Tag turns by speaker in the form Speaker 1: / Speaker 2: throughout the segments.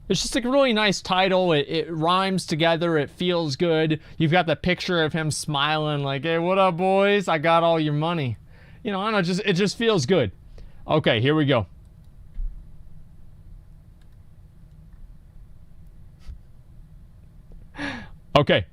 Speaker 1: It's just a really nice title. It rhymes together. It feels good. You've got the picture of him smiling like, hey, what up, boys? I got all your money. You know, I don't know, it just feels good. Okay, here we go. Okay.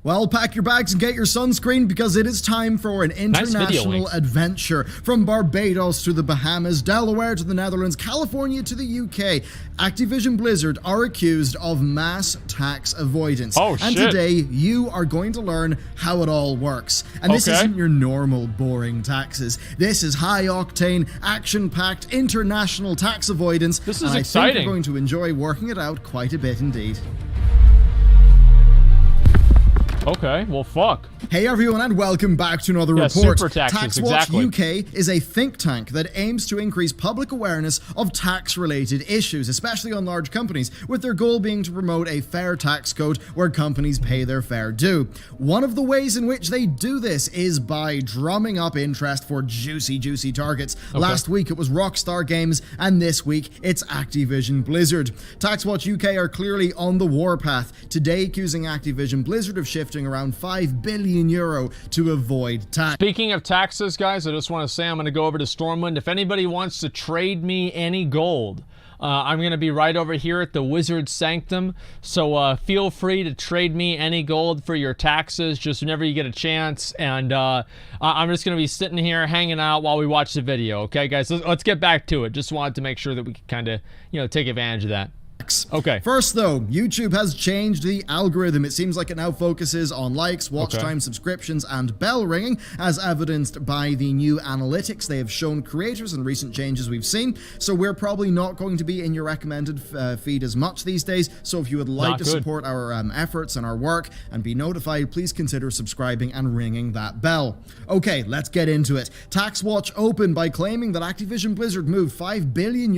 Speaker 2: Well, pack your bags and get your sunscreen because it is time for an international adventure. From Barbados to the Bahamas, Delaware to the Netherlands, California to the UK, Activision Blizzard are accused of mass tax avoidance.
Speaker 1: Oh,
Speaker 2: and
Speaker 1: shit.
Speaker 2: today, you are going to learn how it all works. And this isn't your normal boring taxes. This is high-octane, action-packed, international tax avoidance.
Speaker 1: This is
Speaker 2: and
Speaker 1: exciting.
Speaker 2: I think you're going to enjoy working it out quite a bit indeed.
Speaker 1: Okay, well, fuck.
Speaker 2: Hey everyone, and welcome back to another report.
Speaker 1: Super taxes,
Speaker 2: TaxWatch UK is a think tank that aims to increase public awareness of tax-related issues, especially on large companies, with their goal being to promote a fair tax code where companies pay their fair due. One of the ways in which they do this is by drumming up interest for juicy targets.
Speaker 1: Okay.
Speaker 2: Last week it was Rockstar Games, and this week it's Activision Blizzard. TaxWatch UK are clearly on the warpath, today accusing Activision Blizzard of shifting around €5 billion to avoid tax.
Speaker 1: Speaking of taxes, guys, I just want to say I'm going to go over to Stormwind. If anybody wants to trade me any gold, I'm going to be right over here at the Wizard Sanctum, so feel free to trade me any gold for your taxes just whenever you get a chance, and I'm just going to be sitting here hanging out while we watch the video, okay, guys? Let's get back to it. Just wanted to make sure that we could kind of, you know, take advantage of that. Okay.
Speaker 2: First though, YouTube has changed the algorithm. It seems like it now focuses on likes, watch time, subscriptions, and bell ringing, as evidenced by the new analytics they have shown creators and recent changes we've seen. So we're probably not going to be in your recommended feed as much these days. So if you would like to support our efforts and our work and be notified, please consider subscribing and ringing that bell. Okay, let's get into it. TaxWatch opened by claiming that Activision Blizzard moved €5 billion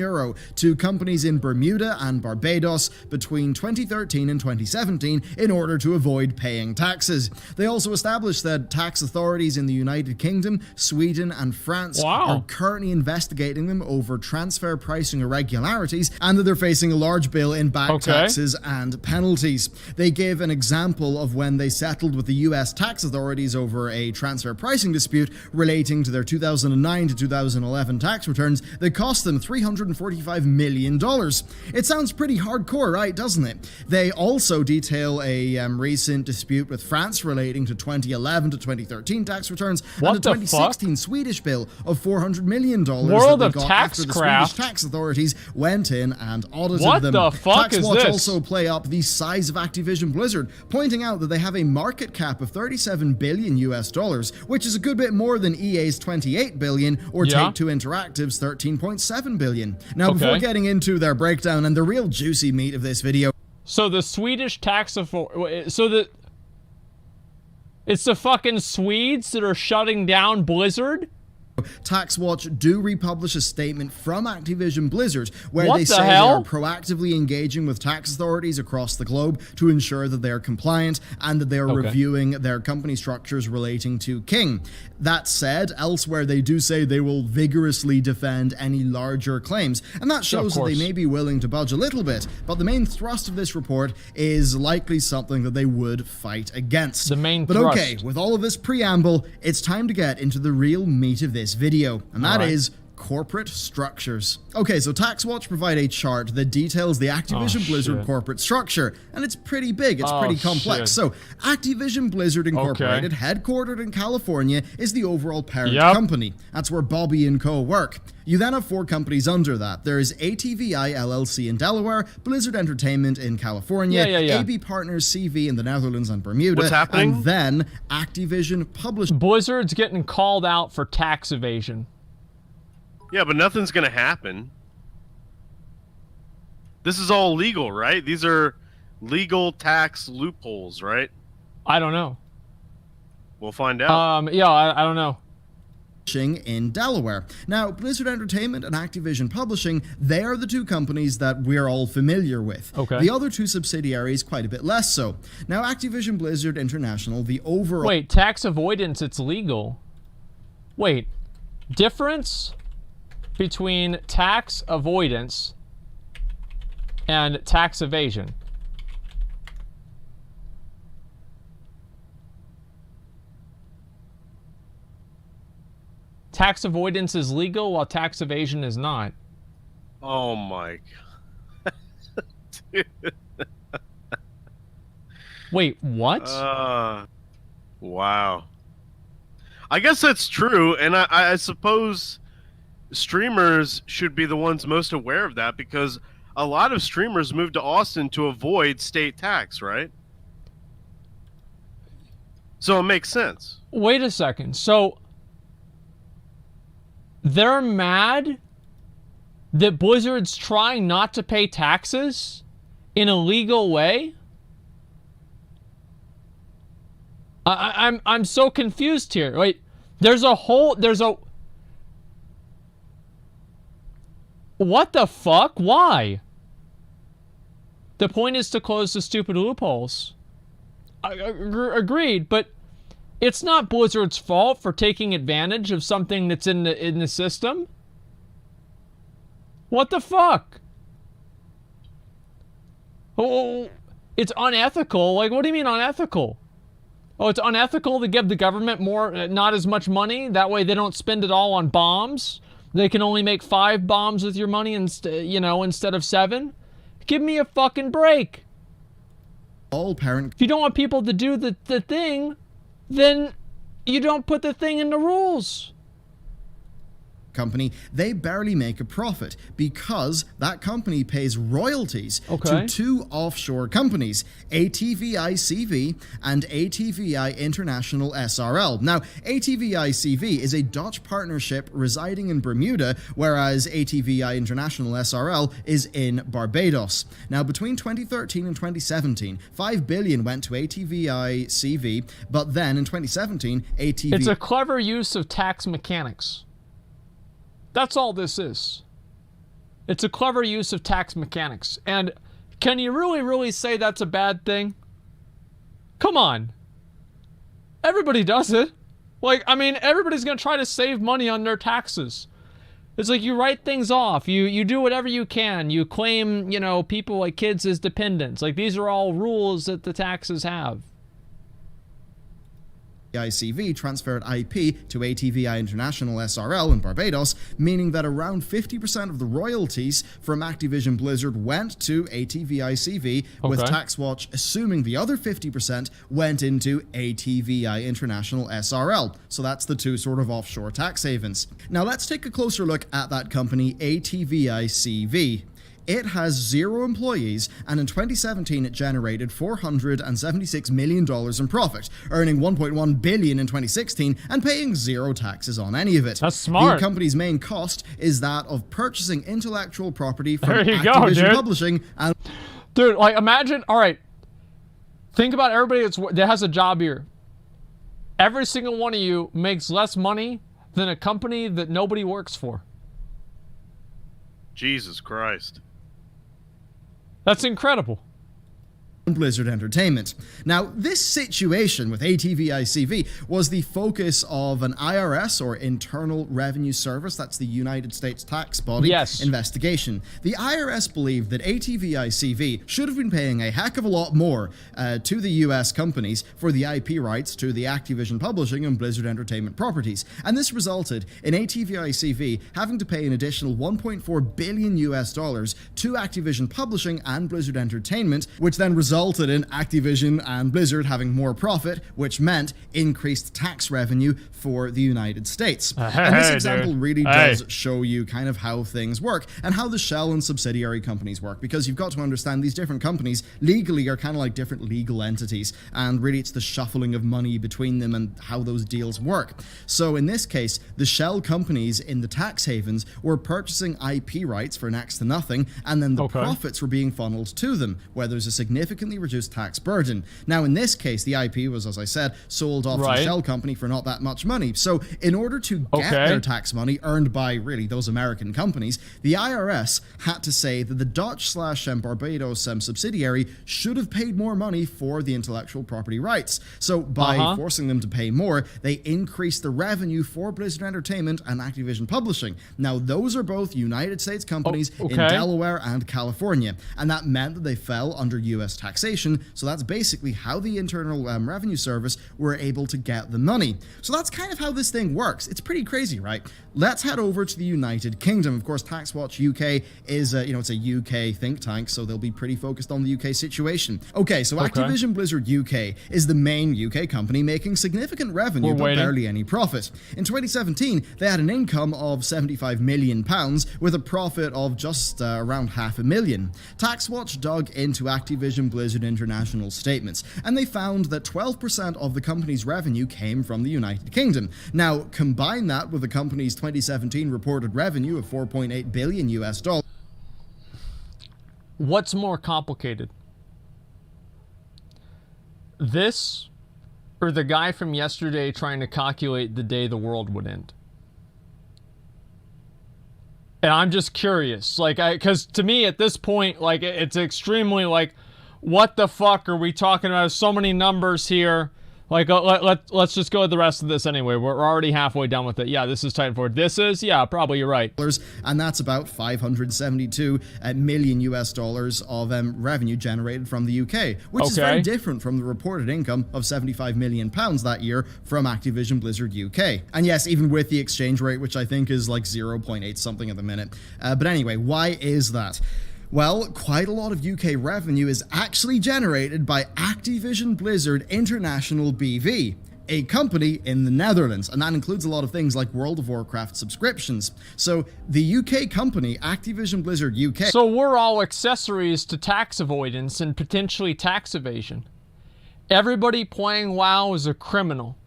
Speaker 2: to companies in Bermuda and Barbados between 2013 and 2017 in order to avoid paying taxes. They also established that tax authorities in the United Kingdom, Sweden, and France are currently investigating them over transfer pricing irregularities, and that they're facing a large bill in back taxes and penalties. They gave an example of when they settled with the US tax authorities over a transfer pricing dispute relating to their 2009 to 2011 tax returns that cost them $345 million. It sounds pretty hardcore, right, doesn't it? They also detail a recent dispute with France relating to 2011 to 2013 tax returns and a 2016 Swedish bill of $400 million that they got after the Swedish tax authorities went in and audited them.
Speaker 1: What the fuck is this?
Speaker 2: TaxWatch also play up the size of Activision Blizzard, pointing out that they have a market cap of $37 billion US, which is a good bit more than EA's $28 billion or Take-Two Interactive's $13.7 billion. Now, before getting into their breakdown and the real juicy meat of this video.
Speaker 1: So the Swedish tax authority, it's the fucking Swedes that are shutting down Blizzard?
Speaker 2: TaxWatch do republish a statement from Activision Blizzard where they say they are proactively engaging with tax authorities across the globe to ensure that they are compliant and that they are reviewing their company structures relating to King. That said, elsewhere they do say they will vigorously defend any larger claims, and that shows that they may be willing to budge a little bit, but the main thrust of this report is likely something that they would fight against. But okay, with all of this preamble, it's time to get into the real meat of this video, and that is corporate structures. Okay, so TaxWatch provide a chart that details the Activision Blizzard corporate structure, and it's pretty big, it's pretty complex. So, Activision Blizzard Incorporated, headquartered in California, is the overall parent company. That's where Bobby and co work. You then have 4 companies under that. There is ATVI LLC in Delaware, Blizzard Entertainment in California, AB Partners CV in the Netherlands and Bermuda, and then Activision Publishing.
Speaker 1: Blizzard's getting called out for tax evasion.
Speaker 3: Yeah, but nothing's gonna happen. This is all legal, right? These are legal tax loopholes, right?
Speaker 1: I don't know.
Speaker 3: We'll find out.
Speaker 1: Yeah, I don't know.
Speaker 2: In Delaware. Now, Blizzard Entertainment and Activision Publishing, they are the 2 companies that we're all familiar with. The other 2 subsidiaries, quite a bit less so. Now, Activision Blizzard International, the overall...
Speaker 1: Wait, tax avoidance, it's legal. Wait, difference between tax avoidance and tax evasion. Tax avoidance is legal while tax evasion is not.
Speaker 3: Oh my god. Dude.
Speaker 1: Wait, what?
Speaker 3: Wow. I guess that's true, and I suppose streamers should be the ones most aware of that, because a lot of streamers moved to Austin to avoid state tax, right? So it makes sense.
Speaker 1: Wait a second. So they're mad that Blizzard's trying not to pay taxes in a legal way? I'm so confused here. Wait, there's a what the fuck? Why? The point is to close the stupid loopholes. Agreed, but it's not Blizzard's fault for taking advantage of something that's in the system. What the fuck? Oh, it's unethical. Like, what do you mean unethical? Oh, it's unethical to give the government not as much money. That way they don't spend it all on bombs. They can only make 5 bombs with your money instead of 7. Give me a fucking break. If you don't want people to do the thing, then you don't put the thing in the rules.
Speaker 2: Company, they barely make a profit because that company pays royalties to 2 offshore companies, ATVI-CV and ATVI International SRL. Now, ATVI-CV is a Dutch partnership residing in Bermuda, whereas ATVI International SRL is in Barbados. Now, between 2013 and 2017, $5 billion went to ATVI-CV, but then in 2017,
Speaker 1: It's a clever use of tax mechanics. That's all this is. It's a clever use of tax mechanics. And can you really, really say that's a bad thing? Come on. Everybody does it. Like, I mean, everybody's going to try to save money on their taxes. It's like you write things off. You do whatever you can. You claim, people like kids as dependents. Like, these are all rules that the taxes have.
Speaker 2: ICV transferred IP to ATVI International SRL in Barbados, meaning that around 50% of the royalties from Activision Blizzard went to ATVI-CV, with TaxWatch assuming the other 50% went into ATVI International SRL. So that's the 2 sort of offshore tax havens. Now let's take a closer look at that company, ATVI-CV. It has 0 employees, and in 2017 it generated $476 million in profit, earning $1.1 billion in 2016 and paying 0 taxes on any of it.
Speaker 1: That's smart.
Speaker 2: The company's main cost is that of purchasing intellectual property from Activision Publishing. And
Speaker 1: dude, like, imagine, all right, think about everybody that has a job here. Every single one of you makes less money than a company that nobody works for.
Speaker 3: Jesus Christ.
Speaker 1: That's incredible.
Speaker 2: Blizzard Entertainment. Now, this situation with ATVI-CV was the focus of an IRS, or Internal Revenue Service, that's the United States tax body, investigation. The IRS believed that ATVI-CV should have been paying a heck of a lot more to the US companies for the IP rights to the Activision Publishing and Blizzard Entertainment properties, and this resulted in ATVI-CV having to pay an additional $1.4 billion to Activision Publishing and Blizzard Entertainment, which then resulted in Activision and Blizzard having more profit, which meant increased tax revenue for the United States. And this example really does show you kind of how things work and how the shell and subsidiary companies work, because you've got to understand these different companies legally are kind of like different legal entities, and really it's the shuffling of money between them and how those deals work. So in this case, the shell companies in the tax havens were purchasing IP rights for next to nothing, and then the profits were being funneled to them, where there's a significant significantly reduced tax burden. Now, in this case, the IP was, as I said, sold off to a shell company for not that much money. So in order to get their tax money earned by really those American companies, the IRS had to say that the Dutch/Barbados subsidiary should have paid more money for the intellectual property rights. So by forcing them to pay more, they increased the revenue for Blizzard Entertainment and Activision Publishing. Now, those are both United States companies in Delaware and California, and that meant that they fell under U.S. taxation. So that's basically how the Internal Revenue Service were able to get the money. So that's kind of how this thing works. It's pretty crazy, right? Let's head over to the United Kingdom. Of course, TaxWatch UK is, it's a UK think tank, so they'll be pretty focused on the UK situation. Okay, so Activision Blizzard UK is the main UK company making significant revenue but barely any profit. In 2017, they had an income of £75 million with a profit of just around $500,000. TaxWatch dug into Activision Blizzard International statements, and they found that 12% of the company's revenue came from the United Kingdom. Now, combine that with the company's 2017 reported revenue of $4.8 billion US.
Speaker 1: What's more complicated? This or the guy from yesterday trying to calculate the day the world would end? And I'm just curious, like, because to me at this point, like, it's extremely like, what the fuck are we talking about? So many numbers here. Like, let's just go with the rest of this anyway. We're already halfway done with it. Yeah, this is Titanfall. This is, yeah, probably you're right.
Speaker 2: And that's about $572 million US of revenue generated from the UK, which is very different from the reported income of £75 million that year from Activision Blizzard UK. And yes, even with the exchange rate, which I think is like 0.8 something at the minute. But anyway, why is that? Well, quite a lot of UK revenue is actually generated by Activision Blizzard International BV, a company in the Netherlands, and that includes a lot of things like World of Warcraft subscriptions. So the UK company, Activision Blizzard UK...
Speaker 1: So we're all accessories to tax avoidance and potentially tax evasion. Everybody playing WoW is a criminal.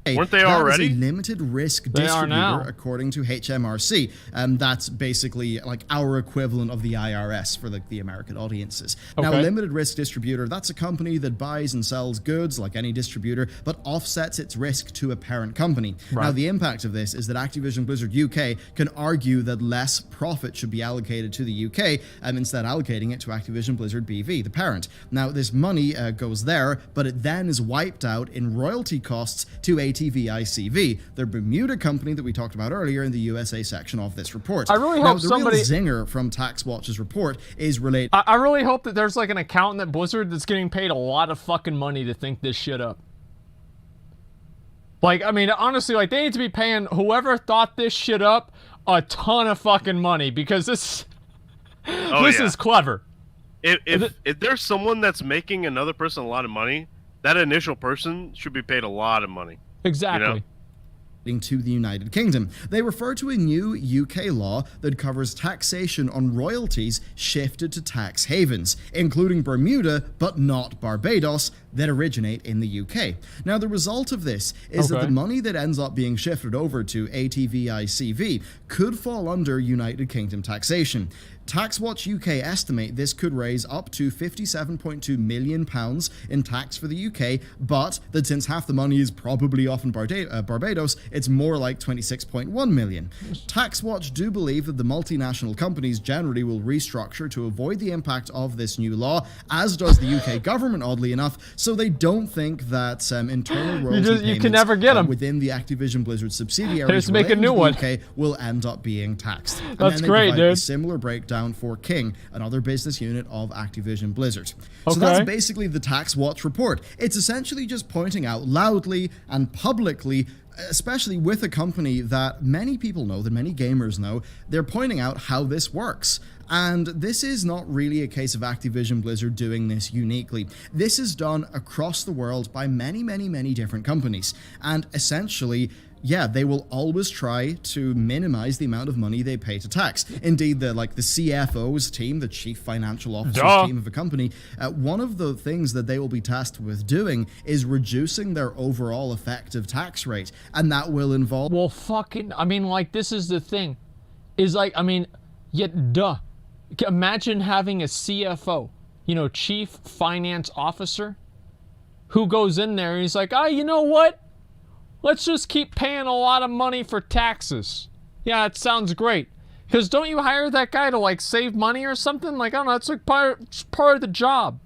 Speaker 3: Weren't they already?
Speaker 2: That is a limited risk distributor, according to HMRC. That's basically like our equivalent of the IRS for the American audiences. Now, a limited risk distributor, that's a company that buys and sells goods like any distributor, but offsets its risk to a parent company. Now, the impact of this is that Activision Blizzard UK can argue that less profit should be allocated to the UK, instead allocating it to Activision Blizzard BV, the parent. Now, this money goes there, but it then is wiped out in royalty costs to ATVICV, the Bermuda company that we talked about earlier in the USA section of this report.
Speaker 1: I really hope somebody...
Speaker 2: The real zinger from TaxWatch's report is related...
Speaker 1: I really hope that there's like an accountant at Blizzard that's getting paid a lot of fucking money to think this shit up. Like, I mean, honestly, like, they need to be paying whoever thought this shit up a ton of fucking money, because this is clever.
Speaker 3: If there's someone that's making another person a lot of money, that initial person should be paid a lot of money.
Speaker 1: Exactly.
Speaker 3: You know?
Speaker 2: To the United Kingdom. They refer to a new UK law that covers taxation on royalties shifted to tax havens, including Bermuda, but not Barbados, that originate in the UK. Now, the result of this is that the money that ends up being shifted over to ATVICV could fall under United Kingdom taxation. TaxWatch UK estimate this could raise up to £57.2 million in tax for the UK, but that since half the money is probably off in Barbados, it's more like £26.1 million. TaxWatch do believe that the multinational companies generally will restructure to avoid the impact of this new law, as does the UK government, oddly enough, so they don't think that internal royalty
Speaker 1: you can never get them
Speaker 2: within the Activision Blizzard subsidiaries
Speaker 1: just make a new one.
Speaker 2: UK will end up being taxed. And
Speaker 1: That's
Speaker 2: then
Speaker 1: great, dude.
Speaker 2: A similar breakdown for King, another business unit of Activision Blizzard. So that's basically the TaxWatch report. It's essentially just pointing out loudly and publicly, especially with a company that many people know, that many gamers know, they're pointing out how this works. And this is not really a case of Activision Blizzard doing this uniquely. This is done across the world by many, many, many different companies. And essentially, yeah, they will always try to minimize the amount of money they pay to tax. Indeed, the CFO's team, the Chief Financial Officer's team of a company, one of the things that they will be tasked with doing is reducing their overall effective tax rate. And that will involve...
Speaker 1: Well, fucking, I mean, like, this is the thing. Is like, I mean, imagine having a CFO. chief finance officer who goes in there and he's like, oh, you know what? Let's just keep paying a lot of money for taxes. Yeah, it sounds great. Because don't you hire that guy to, like, save money or something? Like, I don't know, it's like part of the job.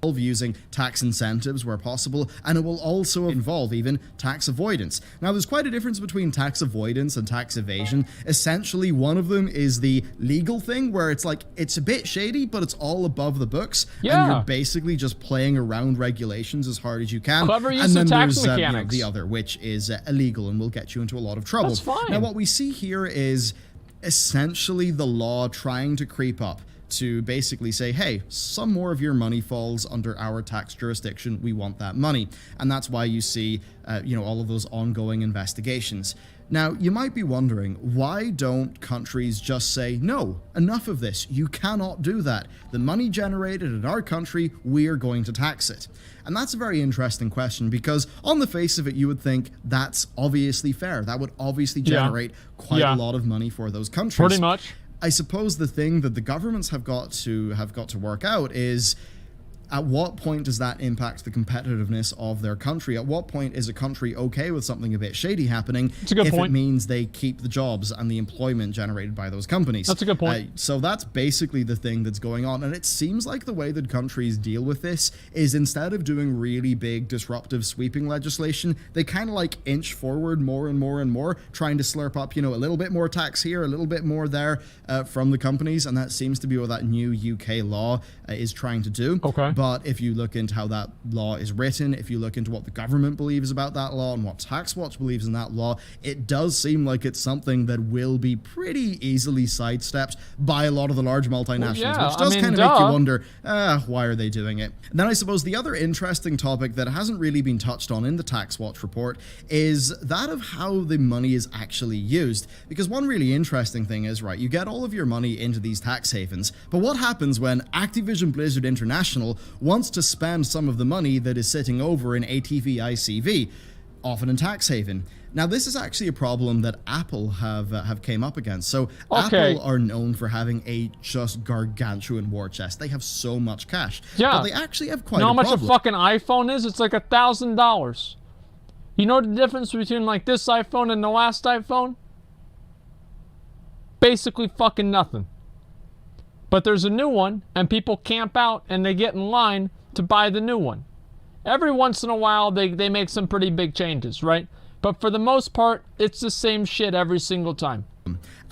Speaker 2: Using tax incentives where possible, and it will also involve even tax avoidance. Now, there's quite a difference between tax avoidance and tax evasion. Essentially, one of them is the legal thing where it's like, it's a bit shady, but it's all above the books, and you're basically just playing around regulations as hard as you can.
Speaker 1: Clever use of tax mechanics.
Speaker 2: The other, which is illegal and will get you into a lot of trouble.
Speaker 1: That's fine.
Speaker 2: Now, what we see here is essentially the law trying to creep up to basically say, hey, some more of your money falls under our tax jurisdiction. We want that money. And that's why you see, all of those ongoing investigations. Now, you might be wondering, why don't countries just say, no, enough of this. You cannot do that. The money generated in our country, we are going to tax it. And that's a very interesting question because on the face of it, you would think that's obviously fair. That would obviously generate quite a lot of money for those countries.
Speaker 1: Pretty much.
Speaker 2: I suppose the thing that the governments have got to work out is, at what point does that impact the competitiveness of their country? At what point is a country okay with something a bit shady happening
Speaker 1: if it
Speaker 2: means they keep the jobs and the employment generated by those companies?
Speaker 1: That's a good point.
Speaker 2: So that's basically the thing that's going on. And it seems like the way that countries deal with this is instead of doing really big, disruptive, sweeping legislation, they kind of like inch forward more and more and more, trying to slurp up, a little bit more tax here, a little bit more there from the companies. And that seems to be what that new UK law is trying to do.
Speaker 1: Okay.
Speaker 2: But if you look into how that law is written, if you look into what the government believes about that law and what TaxWatch believes in that law, it does seem like it's something that will be pretty easily sidestepped by a lot of the large multinationals, which does kind of make you wonder, why are they doing it? And then I suppose the other interesting topic that hasn't really been touched on in the TaxWatch report is that of how the money is actually used. Because one really interesting thing is, right, you get all of your money into these tax havens, but what happens when Activision Blizzard International wants to spend some of the money that is sitting over in ATV ICV, often in tax haven? Now, this is actually a problem that Apple have came up against. So Apple are known for having a just gargantuan war chest. They have so much cash.
Speaker 1: Yeah.
Speaker 2: But they actually have quite
Speaker 1: You know
Speaker 2: a
Speaker 1: how much
Speaker 2: problem.
Speaker 1: a fucking iPhone is? It's like $1,000. You know the difference between like this iPhone and the last iPhone? Basically fucking nothing. But there's a new one, and people camp out, and they get in line to buy the new one. Every once in a while, they make some pretty big changes, right? But for the most part, it's the same shit every single time.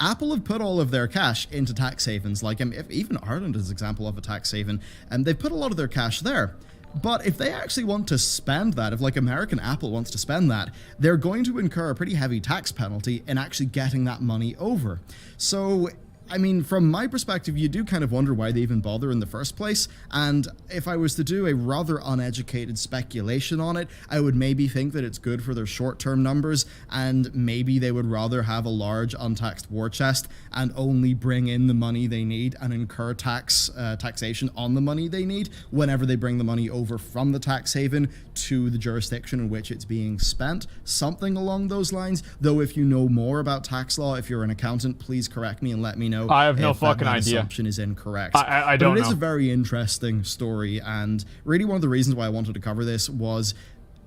Speaker 2: Apple have put all of their cash into tax havens, like even Ireland is an example of a tax haven, and they've put a lot of their cash there. But if they actually want to spend that, if like American Apple wants to spend that, they're going to incur a pretty heavy tax penalty in actually getting that money over. So, I mean, from my perspective, you do kind of wonder why they even bother in the first place. And if I was to do a rather uneducated speculation on it, I would maybe think that it's good for their short-term numbers, and maybe they would rather have a large untaxed war chest and only bring in the money they need and incur taxation on the money they need whenever they bring the money over from the tax haven to the jurisdiction in which it's being spent. Something along those lines. Though if you know more about tax law, if you're an accountant, please correct me and let me know.
Speaker 1: I have no
Speaker 2: if
Speaker 1: fucking
Speaker 2: that
Speaker 1: idea.
Speaker 2: Assumption is incorrect.
Speaker 1: I don't know.
Speaker 2: But it is a very interesting story, and really one of the reasons why I wanted to cover this was,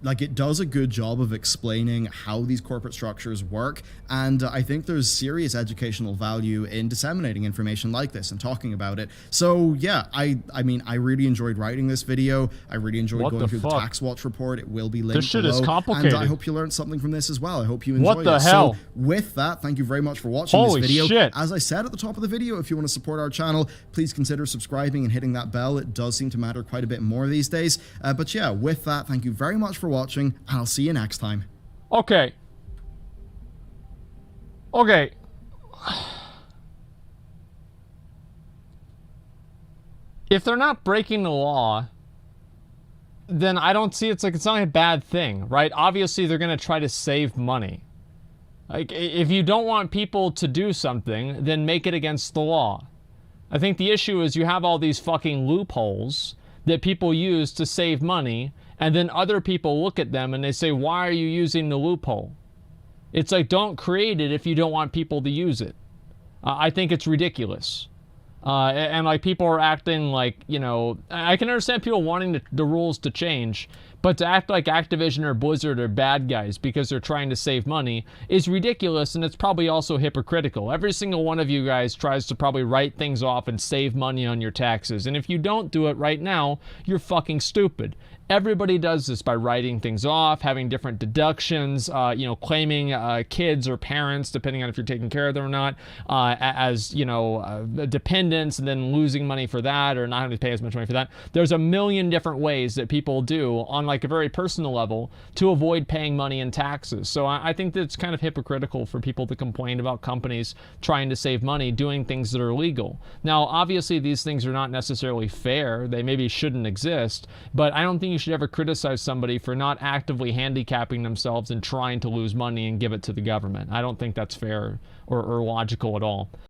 Speaker 2: like, it does a good job of explaining how these corporate structures work, and I think there's serious educational value in disseminating information like this and talking about it. So yeah, I mean, I really enjoyed writing this video. I really enjoyed going through the TaxWatch report. It will be linked
Speaker 1: This shit
Speaker 2: below,
Speaker 1: is complicated.
Speaker 2: and I hope you learned something from this as well. I hope you enjoyed it.
Speaker 1: What the hell?
Speaker 2: So with that, thank you very much for watching
Speaker 1: Holy
Speaker 2: this video.
Speaker 1: shit.
Speaker 2: As I said at the top of the video, if you want to support our channel, please consider subscribing and hitting that bell. It does seem to matter quite a bit more these days. But yeah, with that, thank you very much for watching, and I'll see you next time.
Speaker 1: Okay. If they're not breaking the law, then I don't see it's not a bad thing, right? Obviously, they're going to try to save money. Like, if you don't want people to do something, then make it against the law. I think the issue is you have all these fucking loopholes that people use to save money, and then other people look at them and they say, why are you using the loophole? It's like, don't create it if you don't want people to use it. I think it's ridiculous. And like people are acting like, you know, I can understand people wanting the rules to change, but to act like Activision or Blizzard are bad guys because they're trying to save money is ridiculous, and it's probably also hypocritical. Every single one of you guys tries to probably write things off and save money on your taxes, and if you don't do it right now, you're fucking stupid. Everybody does this by writing things off, having different deductions, you know, claiming kids or parents, depending on if you're taking care of them or not, as, you know, dependents, and then losing money for that or not having to pay as much money for that. There's a million different ways that people do on like a very personal level to avoid paying money in taxes. So I think that it's kind of hypocritical for people to complain about companies trying to save money doing things that are legal. Now, obviously, these things are not necessarily fair. They maybe shouldn't exist, but I don't think you should ever criticize somebody for not actively handicapping themselves and trying to lose money and give it to the government. I don't think that's fair or logical at all.